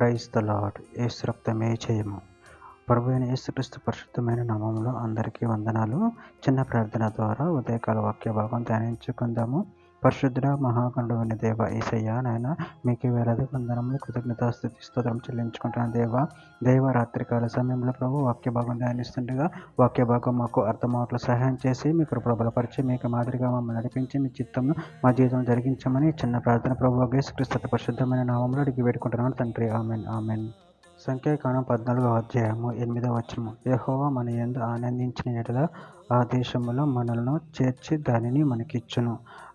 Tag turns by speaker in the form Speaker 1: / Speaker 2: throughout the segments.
Speaker 1: Praise the lord. యేసు రక్తమే జయము. ప్రభువైన యేసుక్రీస్తు పరిశుద్ధమైన నామములో అందరికీ వందనాలు. చిన్న ప్రార్థన ద్వారా ఉదయకాల వాక్య భాగం ధ్యానించుకుందాము. పరిశుద్ధుడ మహాగణుడైన దేవ యేసయ్య, నాయన మీకు వేలాది వందనములు, కృతజ్ఞతాస్తుతి స్తోత్రం చెల్లించుకుంటున్న దేవ రాత్రికాల సమయంలో ప్రభు వాక్య భాగం ధ్యానిస్తుండగా వాక్య భాగం మాకు అర్థమవట్లు సహాయం చేసి మీ కృపలో బలపరిచి మీకు మాదిరిగా మమ్మల్ని నడిపించి మీ చిత్తంను మా జీవితం జరిగించమని చిన్న ప్రార్థన ప్రభు యేసుక్రీస్తు పరిశుద్ధమైన నామంలో అడిగి వేడుకుంటున్నాను తండ్రి. Amen amen. సంఖ్యాకాండం 14వ అధ్యాయము 8వ వచనము. యెహోవా మన యందు ఆనందించిన యెడల ఆ దేశములో మనలను చేర్చి దానిని మనకిచ్చును.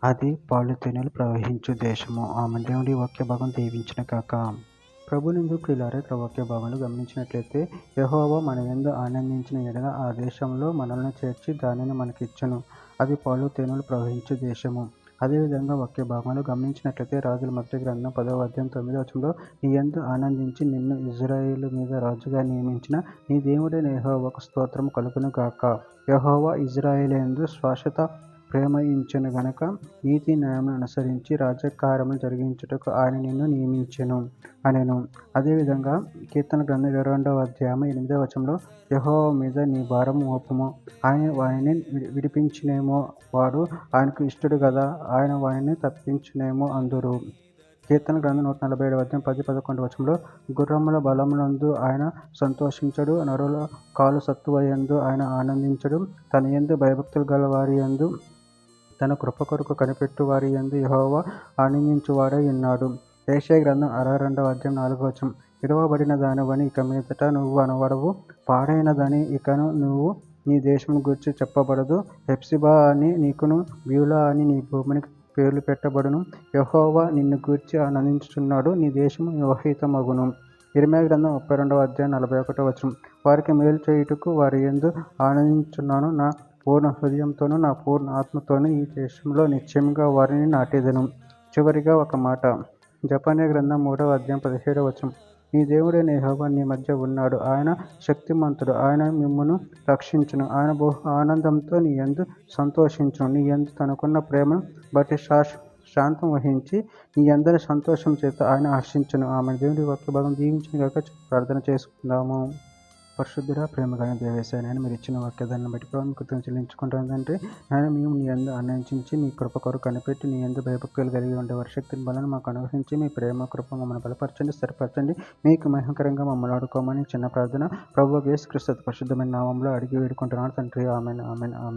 Speaker 1: అది పాలు తేనెలు ప్రవహించు దేశము. ఆమె దేవుడి వాక్య భాగం దీవించిన కాక. ప్రభునందు ప్రియులారా, వాక్య భాగంలో గమనించినట్లయితే యెహోవా మన యందు ఆనందించిన యెడల ఆ దేశంలో మనల్ని చేర్చి దానిని మనకిచ్చును. అది పాలు తేనెలు ప్రవహించు దేశము. అదేవిధంగా వాక్య భాగంలో గమనించినట్లయితే రాజుల మొదటి గ్రంథం 10వ అధ్యాయం 9వ వచనంలో, నీ యందు ఆనందించి నిన్ను ఇజ్రాయేలు మీద రాజుగా నియమించిన నీ దేవుడైన యెహోవాకు స్తోత్రము కలుగును గాక. యెహోవా ఇజ్రాయేలీయులందు శాశ్వత ప్రేమించెను గనుక నీతి న్యాయములను అనుసరించి రాజకార్యములు జరిగించుటకు ఆయన నిన్ను నియమించెను అనెను. అదేవిధంగా కీర్తన గ్రంథం 22వ అధ్యాయం 8వ వచనంలో, యెహోవా మీద నీ భారము మోపుము, ఆయన వానిని విడిపించునేమో, వాడు ఆయనకు ఇష్టడు గదా, ఆయన వానిని తప్పించునేమో అందురు. కీర్తన గ్రంథం 147వ అధ్యాయం 10-11 వచనంలో, గుర్రముల బలమునందు ఆయన సంతోషించడు, నరుల కాలు సత్తువయందు ఆయన ఆనందించడు, తన యందు భయభక్తులు గల వారి యందు తన కృప కొరకు కనిపెట్టు వారి యందు యెహోవా ఆనందించువాడై ఉన్నాడు. యెషయా గ్రంథం 62వ అధ్యాయం 4వ వచనం, విడువబడిన దానివని ఇక మీదట నువ్వు అనబడవు, పాడైనదని ఇకను నువ్వు నీ దేశమును గూర్చి చెప్పబడదు. హెప్సిబా అని నీకును, బ్యూలా అని నీ భూమికి పేర్లు పెట్టబడును. యెహోవా నిన్ను గూర్చి ఆనందించుచున్నాడు, నీ దేశము వివాహితమగును. ఇర్మీయా గ్రంథం 32వ అధ్యాయం 41వ వచనం, వారికి మేలు చేయుటకు వారి యందు ఆనందించున్నాను, నా పూర్ణ హృదయంతోనూ నా పూర్ణ ఆత్మతోనూ ఈ దేశంలో నిశ్చయముగా వారిని నాటెదను. చివరిగా ఒక మాట, జెఫన్యా గ్రంథం 3వ అధ్యాయం 17వ వచనం, నీ దేవుడైన యెహోవా నీ మధ్య ఉన్నాడు, ఆయన శక్తిమంతుడు, ఆయన మిమ్మును రక్షించును, ఆయన బహు ఆనందంతో నీ యందు సంతోషించును, నీ యందు తనకున్న ప్రేమను బట్టి శాంతం వహించి నీ అందరి సంతోషం చేత ఆయన హర్షించును. ఆమె దేవుడి వాక్య భాగం దీవించిన గాక. ప్రార్థన చేసుకుందాము. పరిశుద్ధుడ ప్రేమగల దేవేశయ్య, నేను మీరు ఇచ్చిన వాక్యాన్ని బట్టి ప్రభు కృతజ్ఞతలు చెల్లించుకుంటాను తండ్రి. నేను మేము నీ యందు ఆనందించి నీ కృప కొరకు కనిపెట్టి నీ యందు భయభక్తులు కలిగి ఉండే వారి శక్తిని బలను మాకు అనుగ్రహించి మీ ప్రేమ కృప మమ్మల్ని బలపరచండి, స్థిరపరచండి, మీకు మహిమకరంగా మమ్మల్ని ఆడుకోమని చిన్న ప్రార్థన ప్రభు యేసుక్రీస్తు పరిశుద్ధమైన నామంలో అడిగి వేడుకుంటున్నాను తండ్రి. Amen amen amen.